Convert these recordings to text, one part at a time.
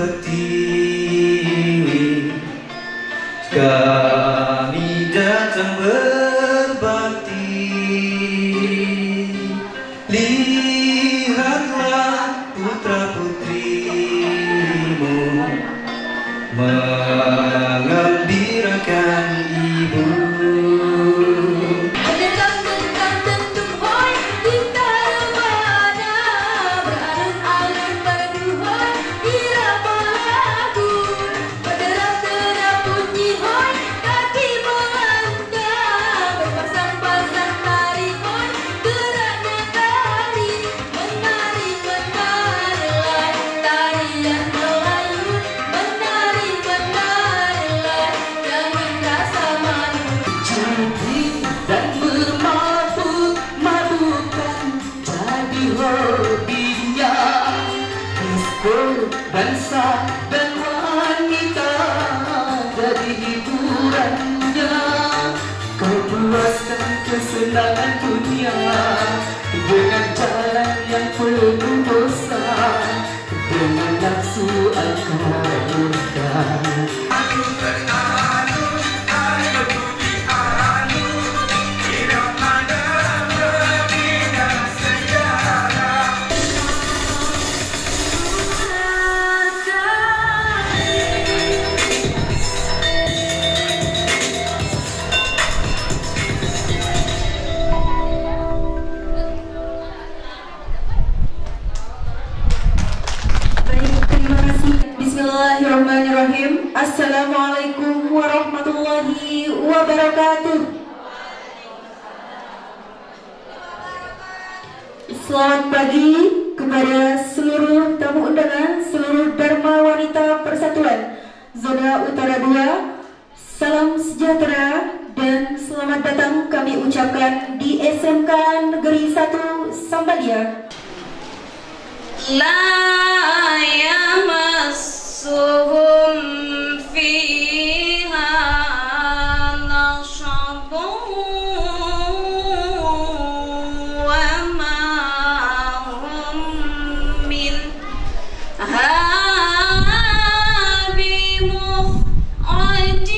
Pertiwi kami datang berbakti. Lihatlah putra putrimu mengembirakan ibu. Bangsa dan wanita jadi hiburannya, kau puaskan kesenangan dunia dengan cara yang penuh dosa, dengan nafsu akan murka. Bismillahirrahmanirrahim. Assalamualaikum warahmatullahi wabarakatuh. Selamat pagi kepada seluruh tamu undangan, seluruh Dharma Wanita Persatuan Zona Utara 2. Salam sejahtera dan selamat datang kami ucapkan di SMK Negeri 1 Sambadia. La yamassuhum fiha nasabun wa ma hum minha bimukhrajin.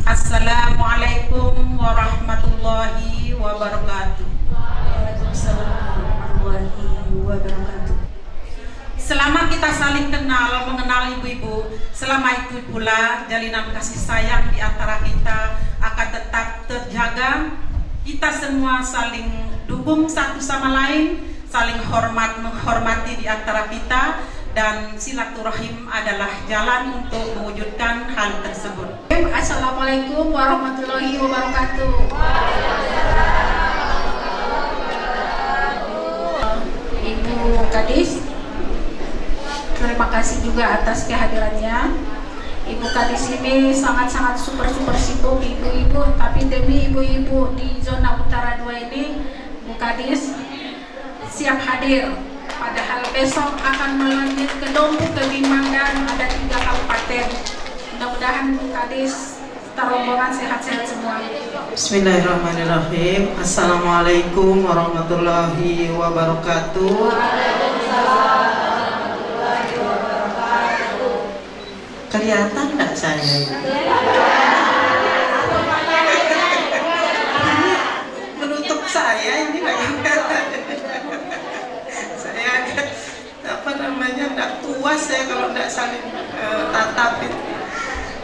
Assalamualaikum warahmatullahi wabarakatuh. Waalaikumsalam warahmatullahi wabarakatuh. Selama kita saling mengenal ibu-ibu, selama itu pula jalinan kasih sayang di antara kita akan tetap terjaga. Kita semua saling dukung satu sama lain, saling menghormati di antara kita, dan silaturahim adalah jalan untuk mewujudkan hal tersebut. Assalamualaikum warahmatullahi wabarakatuh. Ibu Kadis, terima kasih juga atas kehadirannya. Ibu Kadis ini sangat-sangat super sibuk ibu-ibu, tapi demi ibu-ibu di zona utara 2 ini, Bu Kadis siap hadir. Padahal besok akan melanjut ke Dompu, ke Bimang, dan ada 3 kabupaten. Mudah-mudahan Bu Kadis rombongan sehat-sehat semua. Bismillahirrahmanirrahim. Assalamualaikum warahmatullahi wabarakatuh. Kelihatan nggak saya ini? Menutup saya ini nggak kelihatan. Saya agak nggak puas saya kalau nggak saling tatapin.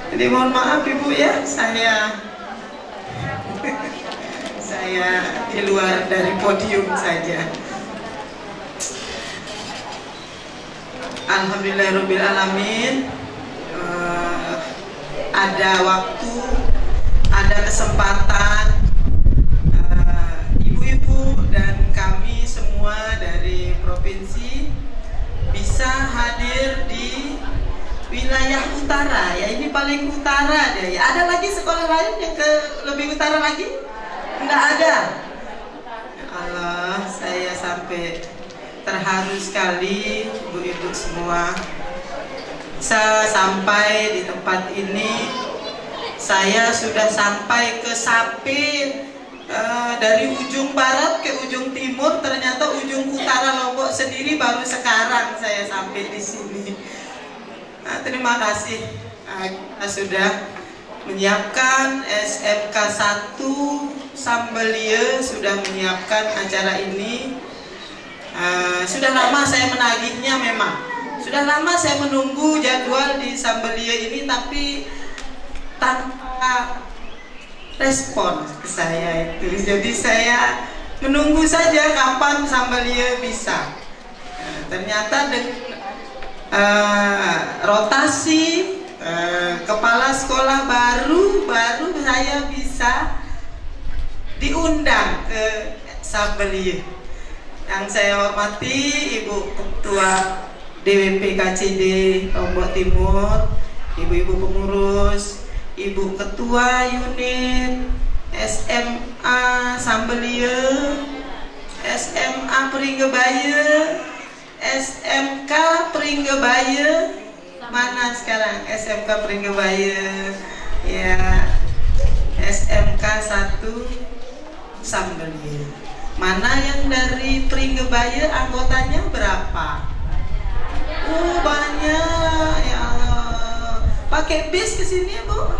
Jadi mohon maaf Ibu ya, saya di luar dari podium saja. Alhamdulillahirabbil alamin. Ada waktu, ada kesempatan, ibu-ibu dan kami semua dari provinsi bisa hadir di wilayah utara ya, ini paling utara deh ya. Ada lagi sekolah lain yang ke lebih utara lagi? Enggak ada. Ya Allah, saya sampai terharu sekali ibu-ibu semua. Saya sampai di tempat ini, saya sudah sampai ke Sapin. Dari ujung barat ke ujung timur, ternyata ujung utara Lombok sendiri baru sekarang saya sampai di sini. Nah, terima kasih, kita sudah menyiapkan SMK 1 Sambelia, sudah menyiapkan acara ini. Sudah lama saya menagihnya, memang sudah lama saya menunggu jadwal di Sambelia ini, tapi tanpa respon ke saya itu. Jadi saya menunggu saja kapan Sambelia bisa. Ternyata dengan rotasi kepala sekolah baru saya bisa diundang ke Sambelia. Yang saya hormati Ibu Ketua DWP KCD Lombok Timur, ibu-ibu pengurus, Ibu Ketua Unit SMA Sambelia, SMA Pringgebaya, SMK Pringgebaya. Mana sekarang SMK Pringgebaya? Ya, SMK 1 Sambelia. Mana yang dari Pringgebaya, anggotanya berapa? Oh, banyak ya Allah. Pakai bis ke sini, Bu?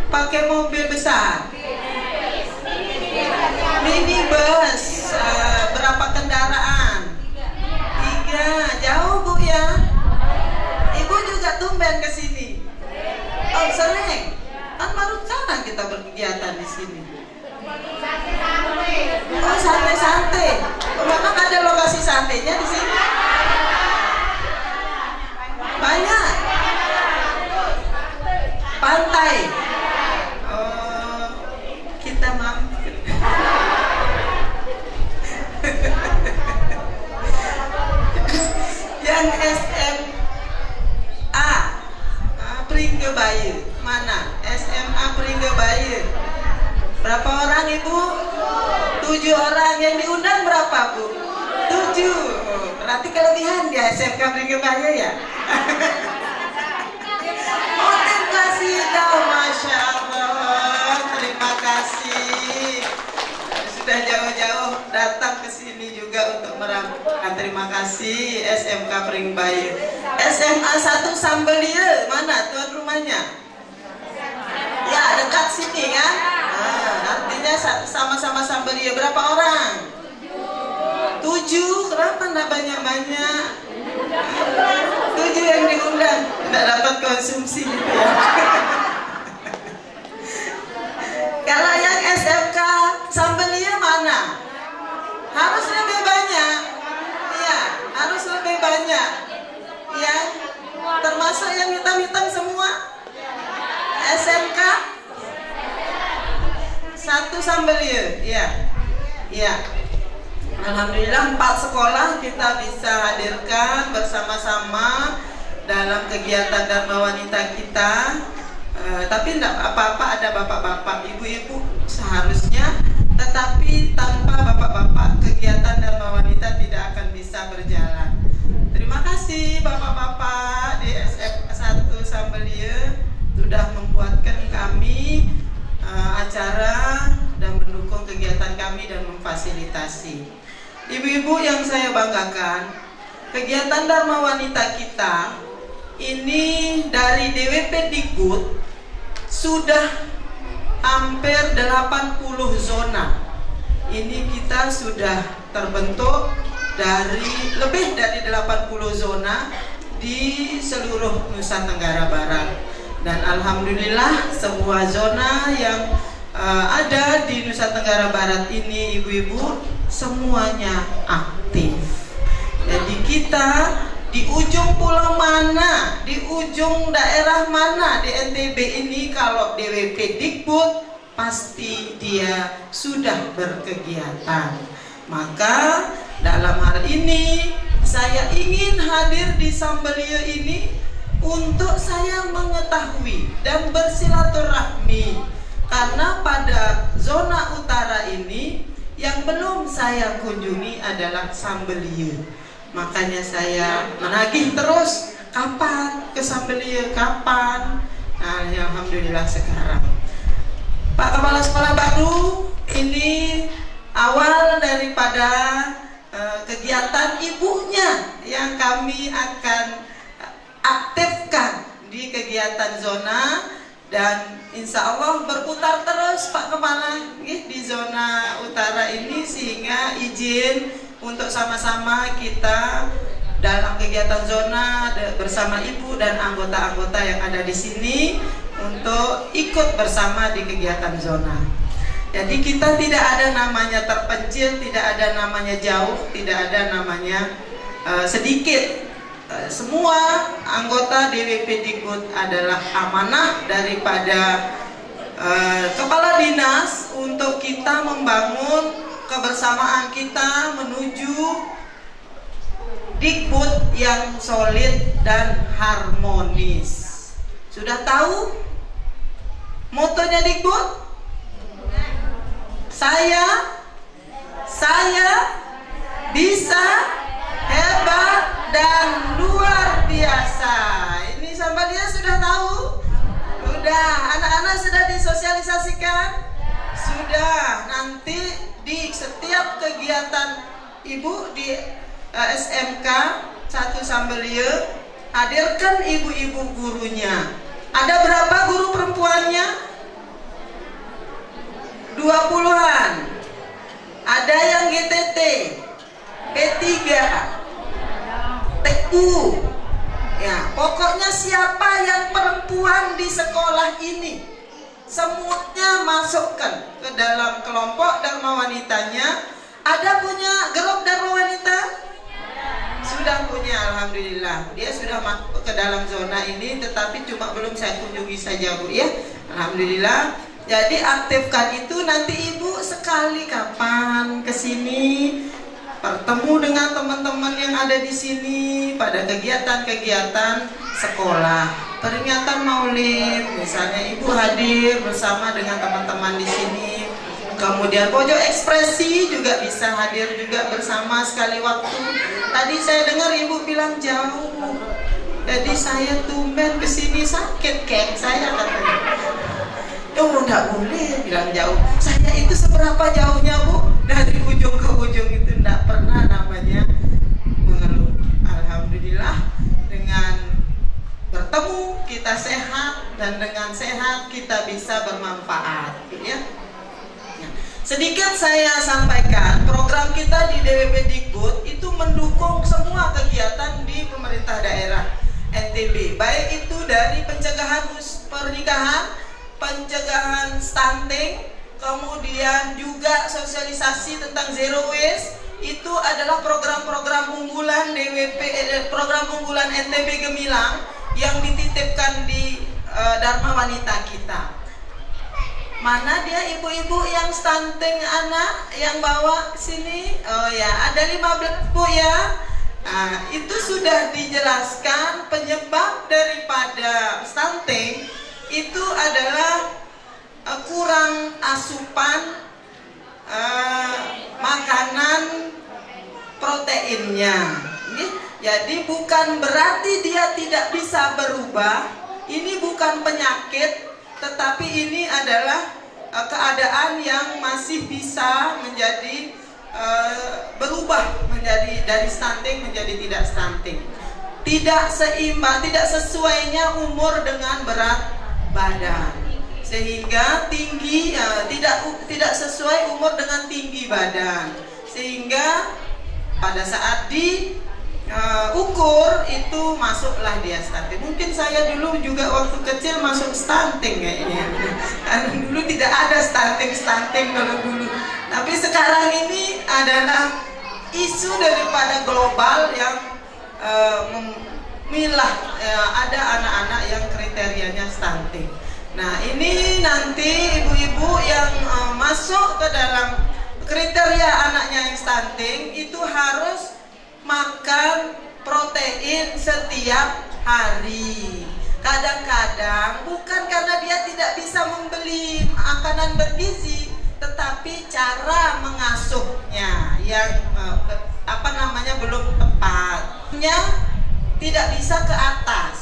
Pakai mobil besar? Minibus. Berapa kendaraan? 3. Jauh, Bu ya? Ibu juga tumben ke sini? Oh, sering? Kan baru sekarang kita berkegiatan di sini. Oh, santai-santai. Oh, memang ada lokasi santainya di sini? Banyak. Pantai. Oh, kita mampir. Yang SMA Pringgebaya mana? SMA Pringgebaya. Berapa orang, Ibu? 7 orang. Yang diundang berapa, Bu? 7. Berarti kelebihan dia SMK Pringgebaya ya? Oh, terima kasih kau, Masya Allah. Terima kasih. Sudah jauh-jauh datang ke sini juga untuk merampungkan. Terima kasih SMK Pringgebaya. SMA 1 Sambelia, mana tuan rumahnya? Ya, dekat sini kan? Artinya sama-sama Sambelia. Berapa orang? 7. Kenapa enggak banyak-banyak? 7 yang diundang. Tidak dapat konsumsi gitu ya. Kalau yang SMK Sambelia mana? Harus lebih banyak. Iya, harus lebih banyak. Ya, termasuk yang hitam-hitam semua. SMK 1 Sambelia, ya, ya. Alhamdulillah 4 sekolah kita bisa hadirkan bersama-sama dalam kegiatan Dharma Wanita kita. Tapi tidak apa-apa ada bapak-bapak, ibu-ibu seharusnya. Tetapi tanpa bapak-bapak kegiatan Dharma Wanita tidak akan bisa berjalan. Terima kasih bapak-bapak di SMK 1 Sambelia sudah membuatkan kami acara dan mendukung kegiatan kami dan memfasilitasi. Ibu-ibu yang saya banggakan, kegiatan Dharma Wanita kita ini dari DWP Dikbud sudah hampir 80 zona. Ini kita sudah terbentuk dari lebih dari 80 zona di seluruh Nusa Tenggara Barat. Dan alhamdulillah semua zona yang ada di Nusa Tenggara Barat ini, ibu-ibu, semuanya aktif. Jadi kita di ujung pulau mana, di ujung daerah mana di NTB ini, kalau DWP Dikbud pasti dia sudah berkegiatan. Maka dalam hal ini saya ingin hadir di Sambelia ini untuk saya mengetahui dan bersilaturahmi, karena pada zona utara ini yang belum saya kunjungi adalah Sambelia. Makanya saya menagih terus, kapan ke Sambelia, kapan. Nah, alhamdulillah sekarang. Pak Kepala Sekolah baru, ini awal daripada kegiatan ibunya yang kami akan aktifkan di kegiatan zona, dan insya Allah berputar terus Pak Kepala di zona utara ini, sehingga izin untuk sama-sama kita dalam kegiatan zona bersama ibu dan anggota-anggota yang ada di sini untuk ikut bersama di kegiatan zona. Jadi kita tidak ada namanya terpencil, tidak ada namanya jauh, tidak ada namanya sedikit. Semua anggota DWP Dikbud adalah amanah daripada kepala dinas untuk kita membangun kebersamaan kita menuju Dikbud yang solid dan harmonis. Sudah tahu motonya Dikbud? Saya bisa, hebat, dan luar biasa. Ini Sambelia sudah tahu? Sudah. Anak-anak sudah disosialisasikan? Sudah. Nanti di setiap kegiatan ibu di SMK 1 Sambelia, hadirkan ibu-ibu gurunya. Ada berapa guru perempuannya? 20-an. Ada yang GTT, P3, TU. Ya, pokoknya siapa yang perempuan di sekolah ini, semuanya masukkan ke dalam kelompok Dharma Wanitanya. Ada punya grup Dharma Wanita? Sudah punya, alhamdulillah. Dia sudah masuk ke dalam zona ini, tetapi cuma belum saya kunjungi saja, Bu, ya. Alhamdulillah. Jadi aktifkan itu, nanti ibu sekali kapan ke sini bertemu dengan teman-teman yang ada di sini pada kegiatan-kegiatan sekolah, peringatan Maulid, misalnya ibu hadir bersama dengan teman-teman di sini. Kemudian pojok ekspresi juga bisa hadir juga bersama sekali waktu. Tadi saya dengar ibu bilang jauh, jadi saya tumben kesini sakit kek saya katanya. Oh, enggak boleh bilang jauh. Saya itu seberapa jauhnya, Bu? Dari ujung ke ujung itu enggak pernah namanya mengeluh. Alhamdulillah, dengan bertemu kita sehat, dan dengan sehat kita bisa bermanfaat, ya. Sedikit saya sampaikan, program kita di DWP Dikbud itu mendukung semua kegiatan di pemerintah daerah NTB, baik itu dari pencegahan pernikahan, pencegahan stunting, kemudian juga sosialisasi tentang zero waste. Itu adalah program-program unggulan DWP, program unggulan NTB Gemilang yang dititipkan di Dharma Wanita kita. Mana dia ibu-ibu yang stunting anak yang bawa ke sini? Oh ya, ada 15, Bu, ya. Nah, itu sudah dijelaskan penyebab daripada stunting itu adalah kurang asupan makanan proteinnya. Jadi bukan berarti dia tidak bisa berubah. Ini bukan penyakit, tetapi ini adalah keadaan yang masih bisa menjadi berubah menjadi dari stunting menjadi tidak stunting. Tidak seimbang, tidak sesuainya umur dengan berat badan, sehingga tinggi tidak sesuai umur dengan tinggi badan, sehingga pada saat ukur itu masuklah dia stunting. Mungkin saya dulu juga waktu kecil masuk stunting kayaknya. Dulu tidak ada stunting dulu. Tapi sekarang ini adalah isu daripada global yang memilah ada anak-anak yang kriterianya stunting. Nah, ini nanti ibu-ibu yang masuk ke dalam kriteria anaknya yang stunting itu harus makan protein setiap hari. Kadang-kadang bukan karena dia tidak bisa membeli makanan bergizi, tetapi cara mengasuhnya yang belum tepat. Tidak bisa ke atas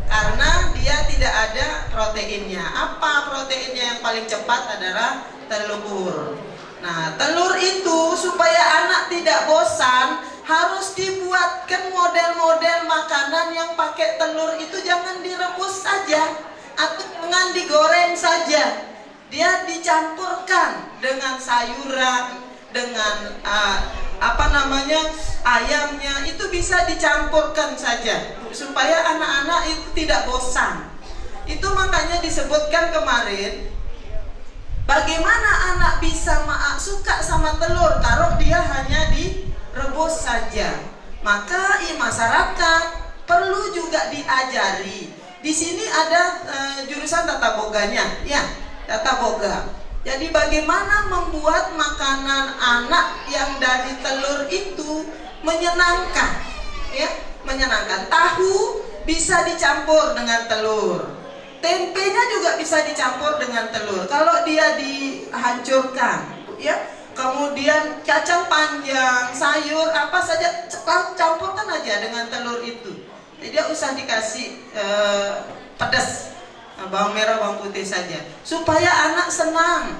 karena dia tidak ada proteinnya. Apa proteinnya yang paling cepat adalah telur. Nah, telur itu supaya anak tidak bosan harus dibuatkan model-model makanan yang pakai telur itu. Jangan direbus saja atau jangan digoreng saja. Dia dicampurkan dengan sayuran, dengan ayamnya, itu bisa dicampurkan saja supaya anak-anak itu tidak bosan. Itu makanya disebutkan kemarin, bagaimana anak bisa suka sama telur kalau dia hanya direbus saja. Maka masyarakat perlu juga diajari. Di sini ada jurusan tata boganya, ya, tata boga. Jadi bagaimana membuat makanan anak yang dari telur itu menyenangkan, ya, menyenangkan. Tahu bisa dicampur dengan telur, tempenya juga bisa dicampur dengan telur. Kalau dia dihancurkan, ya, kemudian kacang panjang, sayur apa saja campurkan aja dengan telur itu. Jadi dia usah dikasih pedas, bawang merah, bawang putih saja, supaya anak senang.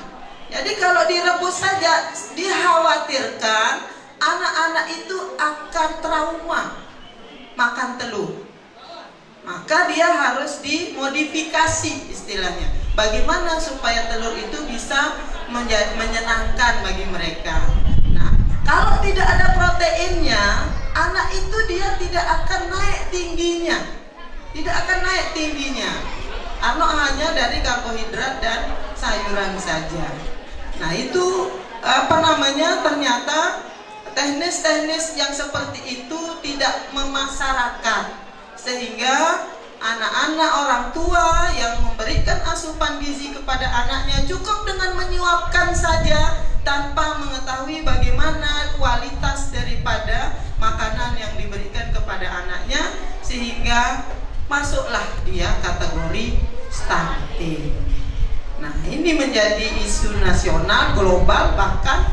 Jadi kalau direbus saja, dikhawatirkan anak-anak itu akan trauma makan telur. Maka dia harus dimodifikasi istilahnya. Bagaimana supaya telur itu bisa menyenangkan bagi mereka. Nah, kalau tidak ada proteinnya, anak itu dia tidak akan naik tingginya. Tidak akan naik tingginya. Hanya dari karbohidrat dan sayuran saja. Nah, itu ternyata teknis-teknis yang seperti itu tidak memasyarakat, sehingga anak-anak orang tua yang memberikan asupan gizi kepada anaknya cukup dengan menyuapkan saja tanpa mengetahui bagaimana kualitas daripada makanan yang diberikan kepada anaknya, sehingga masuklah dia kategori stunting. Nah, ini menjadi isu nasional, global bahkan,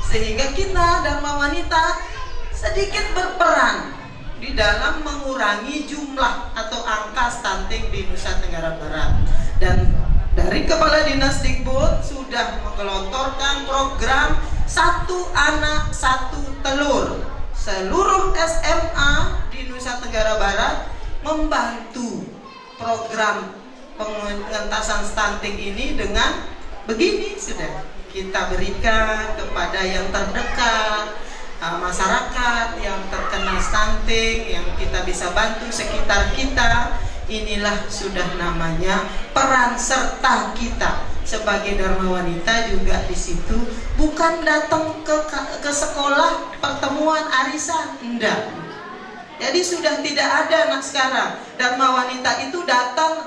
sehingga kita Dharma Wanita sedikit berperan di dalam mengurangi jumlah atau angka stunting di Nusa Tenggara Barat. Dan dari Kepala Dinas Dikbud sudah menggelontorkan program 1 anak 1 telur. Seluruh SMA di Nusa Tenggara Barat membantu program pengentasan stunting ini dengan begini. Sudah kita berikan kepada yang terdekat, masyarakat yang terkena stunting, yang kita bisa bantu sekitar kita. Inilah sudah namanya peran serta kita sebagai Dharma Wanita juga di situ. Bukan datang ke sekolah pertemuan arisan, enggak. Jadi sudah tidak ada anak sekarang. Dharma Wanita itu datang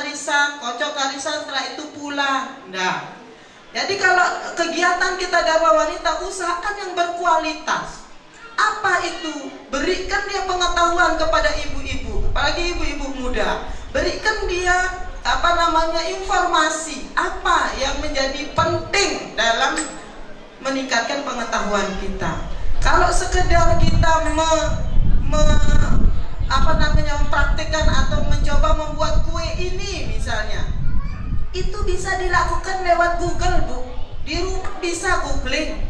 arisan, kocok arisan, setelah itu pulang. Enggak. Jadi kalau kegiatan kita Dharma Wanita, usahakan yang berkualitas. Apa itu? Berikan dia pengetahuan kepada ibu-ibu, apalagi ibu-ibu muda. Berikan dia informasi apa yang menjadi penting dalam meningkatkan pengetahuan kita. Kalau sekedar kita mempraktikkan atau mencoba membuat kue ini misalnya, itu bisa dilakukan lewat Google, Bu. Di rumah bisa googling.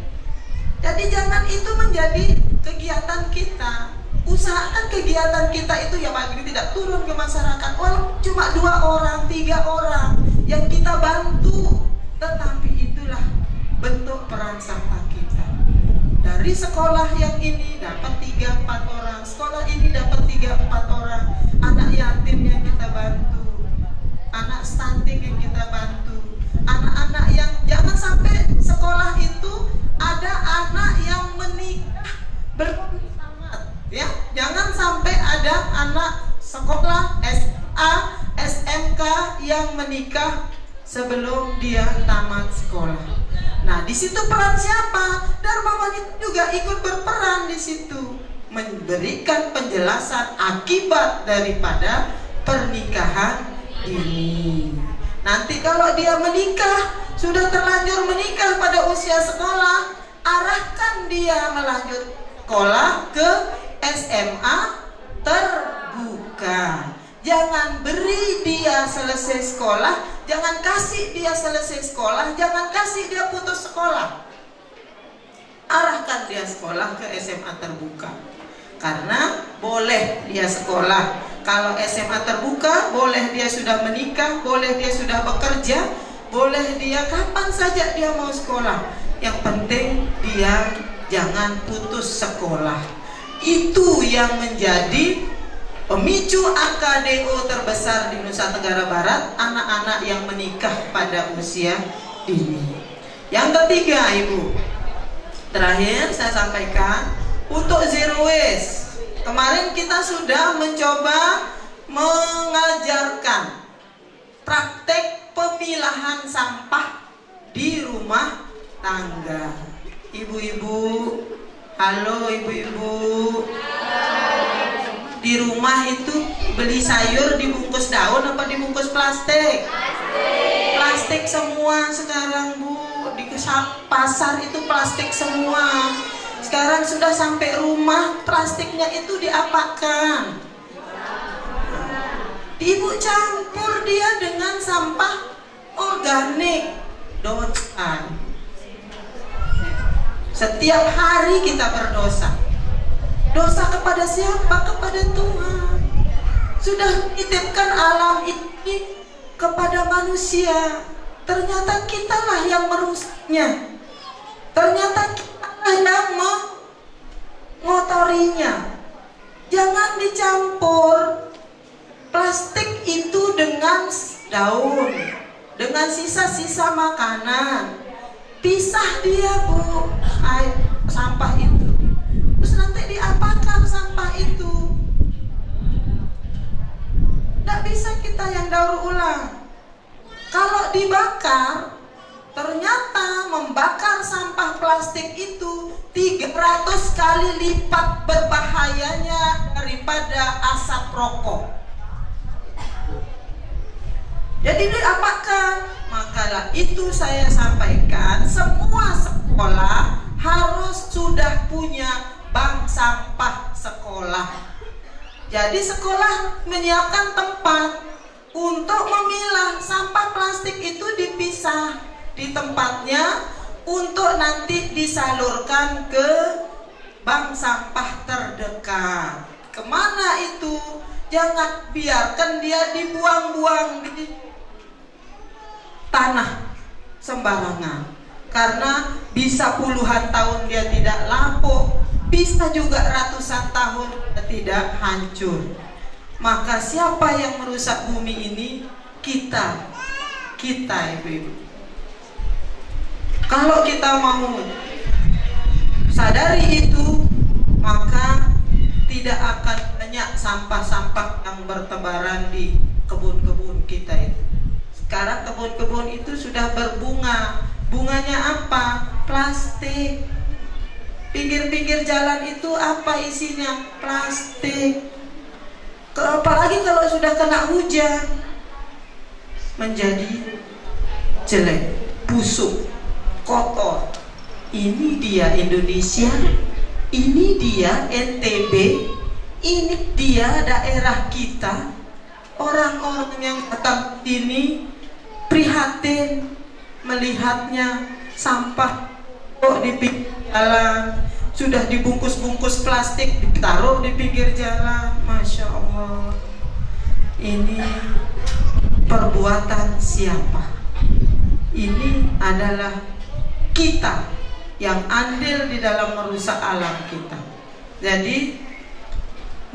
Jadi jangan itu menjadi kegiatan kita. Usahakan kegiatan kita itu ya paling tidak turun ke masyarakat. Walau cuma 2 orang, 3 orang yang kita bantu, tetapi itulah bentuk peran serta kita. Dari sekolah yang ini dapat 3-4 orang, sekolah ini dapat 3-4 orang, anak yatim yang kita bantu, anak stunting yang kita bantu, anak-anak yang jangan sampai sekolah itu ada anak yang menikah belum tamat, ya, jangan sampai ada anak sekolah SA, SMK yang menikah sebelum dia tamat sekolah. Nah, di situ peran siapa? Dharma Wanita juga ikut berperan di situ, memberikan penjelasan akibat daripada pernikahan dini. Nanti kalau dia menikah, sudah terlanjur menikah pada usia sekolah, arahkan dia melanjut sekolah ke SMA terbuka. Jangan beri dia selesai sekolah, jangan kasih dia selesai sekolah, jangan kasih dia putus sekolah. Arahkan dia sekolah ke SMA terbuka. Karena boleh dia sekolah. Kalau SMA terbuka, boleh dia sudah menikah, boleh dia sudah bekerja, boleh dia kapan saja dia mau sekolah. Yang penting dia jangan putus sekolah. Itu yang menjadi pemicu angka DO terbesar di Nusa Tenggara Barat, anak-anak yang menikah pada usia dini. Yang ketiga, Ibu, terakhir saya sampaikan untuk zero waste. Kemarin kita sudah mencoba mengajarkan praktek pemilahan sampah di rumah tangga. Ibu-ibu, halo ibu-ibu. Di rumah itu beli sayur dibungkus daun apa dibungkus plastik? Plastik semua sekarang, Bu. Di pasar itu plastik semua. Sekarang sudah sampai rumah, plastiknya itu diapakan? Ibu campur dia dengan sampah organik. Dosa. Setiap hari kita berdosa. Dosa kepada siapa? Kepada Tuhan. Sudah titipkan alam ini kepada manusia. Ternyata kitalah yang merusaknya. Ternyata kitalah yang mengotorinya. Jangan dicampur plastik itu dengan daun, dengan sisa-sisa makanan. Pisah dia, Bu, sampah itu. Terus nanti diapakan sampah itu? Tidak bisa kita yang daur ulang. Kalau dibakar, ternyata membakar sampah plastik itu 300 kali lipat berbahayanya daripada asap rokok. Jadi diapakan? Makalah itu saya sampaikan, semua sekolah harus sudah punya bank sampah sekolah. Jadi sekolah menyiapkan tempat untuk memilah sampah plastik itu, dipisah di tempatnya untuk nanti disalurkan ke bank sampah terdekat. Kemana itu? Jangan biarkan dia dibuang-buang di tanah sembarangan. Karena bisa puluhan tahun dia tidak lapuk, bisa juga ratusan tahun dia tidak hancur. Maka siapa yang merusak bumi ini? Kita ibu-ibu. Kalau kita mau sadari itu, maka tidak akan banyak sampah-sampah yang bertebaran di kebun-kebun kita itu. Sekarang kebun-kebun itu sudah berbunga. Bunganya apa? Plastik. Pinggir-pinggir jalan itu apa isinya? Plastik. Apalagi kalau sudah kena hujan, menjadi jelek, busuk, kotor. Ini dia Indonesia, ini dia NTB, ini dia daerah kita. Orang-orang yang datang sini prihatin melihatnya sampah kok di pinggir jalan, sudah dibungkus-bungkus plastik ditaruh di pinggir jalan. Masya Allah, ini perbuatan siapa? Ini adalah kita yang andil di dalam merusak alam kita. Jadi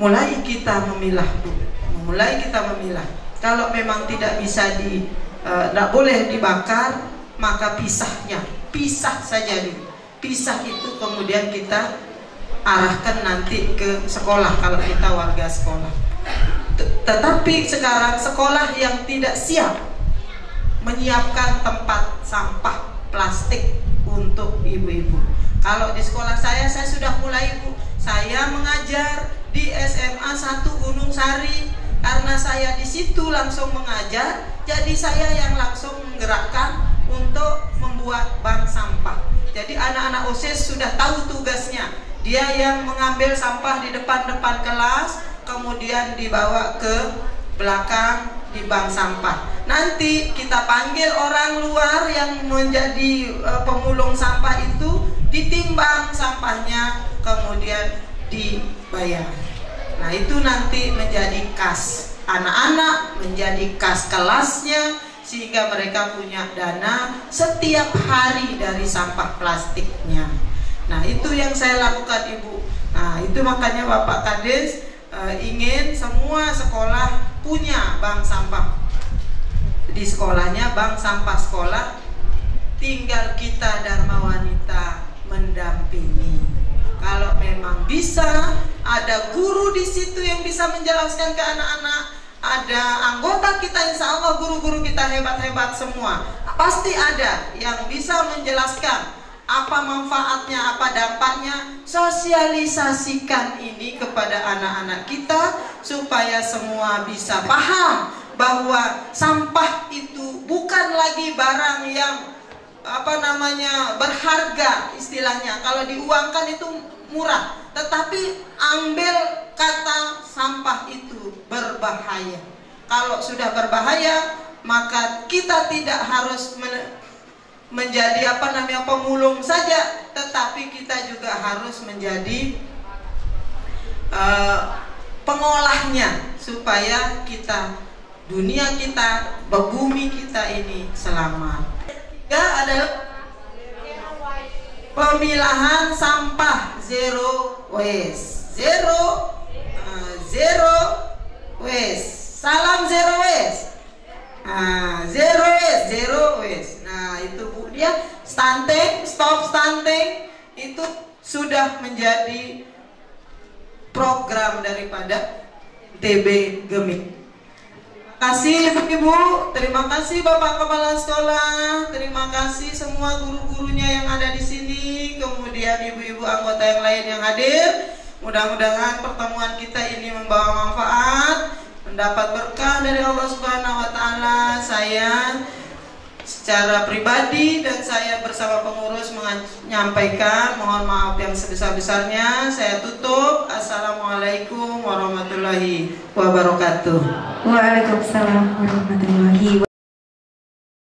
mulai kita memilah dulu, mulai kita memilah. Kalau memang tidak bisa tidak boleh dibakar, maka pisah saja dulu. Pisah itu kemudian kita arahkan nanti ke sekolah kalau kita warga sekolah. Tetapi sekarang sekolah yang tidak siap menyiapkan tempat sampah plastik untuk ibu-ibu. Kalau di sekolah saya sudah mulai, Bu, saya mengajar di SMA 1 Gunung Sari. Karena saya di situ langsung mengajar, jadi saya yang langsung menggerakkan untuk membuat bank sampah. Jadi anak-anak OSIS sudah tahu tugasnya. Dia yang mengambil sampah di depan-depan kelas, kemudian dibawa ke belakang di bank sampah. Nanti kita panggil orang luar yang menjadi pemulung sampah itu, ditimbang sampahnya, kemudian dibayar. Nah, itu nanti menjadi kas anak-anak, menjadi kas kelasnya, sehingga mereka punya dana setiap hari dari sampah plastiknya. Nah, itu yang saya lakukan, Ibu. Nah, itu makanya Bapak Kades ingin semua sekolah punya bank sampah. Di sekolahnya bank sampah sekolah, tinggal kita Dharma Wanita mendampingi. Kalau memang bisa, ada guru di situ yang bisa menjelaskan ke anak-anak, ada anggota kita, insya Allah guru-guru kita hebat-hebat semua. Pasti ada yang bisa menjelaskan apa manfaatnya, apa dampaknya. Sosialisasikan ini kepada anak-anak kita supaya semua bisa paham bahwa sampah itu bukan lagi barang yang berharga istilahnya. Kalau diuangkan itu murah, tetapi ambil kata sampah itu berbahaya. Kalau sudah berbahaya, maka kita tidak harus menjadi pemulung saja, tetapi kita juga harus menjadi pengolahnya supaya dunia kita, bumi kita ini selamat. Ketiga adalah pemilahan sampah zero waste. Zero waste. Salam zero waste. Zero waste. Nah, itu Bu, dia stunting, stop stunting itu sudah menjadi program daripada TB Gemik. Terima kasih Ibu, terima kasih Bapak Kepala Sekolah, terima kasih semua guru-gurunya yang ada di sini, kemudian ibu-ibu anggota yang lain yang hadir. Mudah-mudahan pertemuan kita ini membawa manfaat, mendapat berkah dari Allah Subhanahu wa Ta'ala. Saya secara pribadi dan saya bersama pengurus menyampaikan mohon maaf yang sebesar-besarnya. Saya tutup. Assalamualaikum warahmatullahi wabarakatuh. Waalaikumsalam warahmatullahi wabarakatuh.